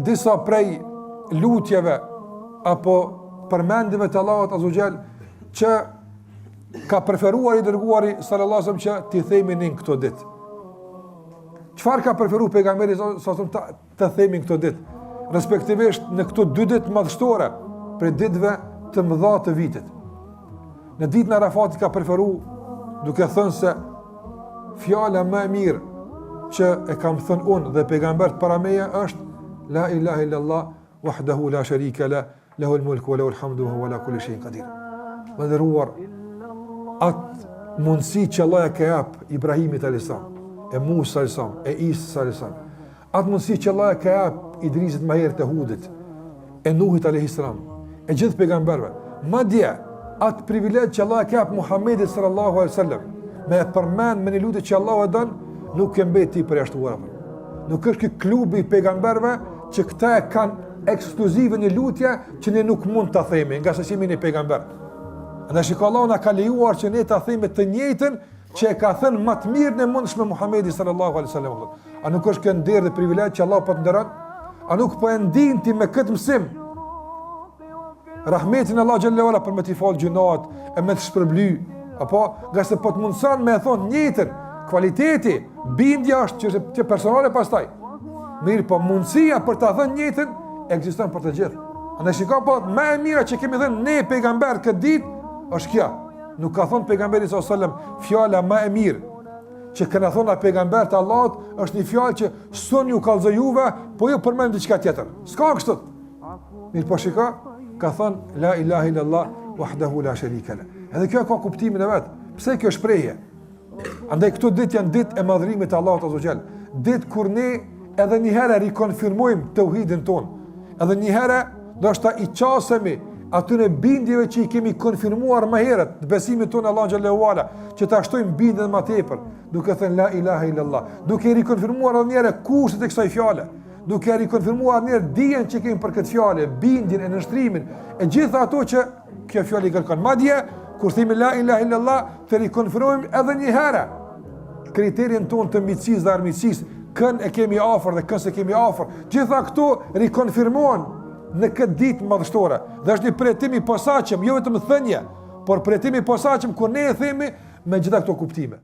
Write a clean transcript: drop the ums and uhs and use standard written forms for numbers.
disa prej lutjeve apo përmendjeve të Allahut Azza wa Jall që ka preferuar i dërguari sallallahu alaihi wasallam që t'i themi në këto ditë. Çfarë ka preferuar pejgamberi sallallahu alaihi wasallam të themi këto ditë, respektivisht në këto 2 ditë madhështore për ditëve të mëdha të vitit. Në ditën e Arafatit ka preferuar duke thënë se fjala më e mirë që e kam thënë unë dhe pejgambert para meje është la ilaha illallah wahdahu la sharika la lahul mulku wa lahul hamdu wa huwa ala kulli shay'in qadir. Mëdhëruar atë mundësi që Allah e ka jap Ibrahimit alayhis salam, e Musa alayhis salam, e Isa alayhis salam. Atë mundësi që Allah e ka jap Idrisit më herët të Hudit, e Nuhit alayhis salam, e gjithë pejgamberëve. Madje atë privilegj që Allah e ka jap Muhamedit sallallahu alaihi wasallam, me përmend me një lutje që Allah e don, nuk e mbeti për jashtuar. Nuk është ky klubi i pejgamberëve që këta e kanë ekskluzive një lutje që ne nuk mund ta themi, nga se jemi një pejgamber. Andaj shikojmë na ka lejuar që ne ta themi të njëjtën që e ka thënë më të mirë në mundshme Muhamedi sallallahu alaihi wasallam. A nuk është kjo nder dhe privilegj që Allah po të nderon? A nuk po e ndin ti me këtë mësim rahmetin Allah xhallahu ala për me t'i fal gjunat e me të shpërbly, apo nga se po të mundson me e thonë njëjtën kvaliteti, bindja është që personale pastaj. Mirë, po mundësia për ta thënë njëjtën ekziston për të gjithë. Andaj shikoj po më e mira që kemi dhënë ne pejgamber këtë ditë është kjo. Nuk ka thonë pejgamberi sallallahu alajhi wasallam fjala më e mirë që kanë thonë pejgambert e Allahut është një fjalë që son ju kallëzoj juve, po ju përmend diçka tjetër. S'ka kështu. Mirë, po shikoj, ka thonë la ilaha illallah wahdahu la sharika la. Edhe kjo ka kuptimin e vet. Pse kjo shprehje? Andaj këto ditë janë ditë e madhërimit të Allahut Azza wa Jall. Ditë kur ne edhe një herë rikonfirmojmë tauhidin ton. Edhe një herë ndoshta i qasemi atyre bindjeve që i kemi konfirmuar më herët, të besimit tonë Allah xhallahu ala, që ta shtojmë bindjen më tepër, duke thënë la ilaha illallah, duke rikonfirmuar edhe një herë kushtet e kësaj fjale, duke rikonfirmuar edhe një herë dijen që kemi për këtë fjalë, bindjen e nështrimin, e gjitha ato që kjo fjalë i kërkon. Madje kur themi la ilaha illallah, të rikonfirmojmë edhe një herë kriterin tonë të miqësisë dhe armiqësisë, kën e kemi afër dhe kën se kemi afër. Gjitha këto rikonfirmohen në këtë ditë madhështore. Dhe është një përjetim i posaçëm, jo vetëm thënie, por përjetim i posaçëm kur ne e themi me gjitha këto kuptime.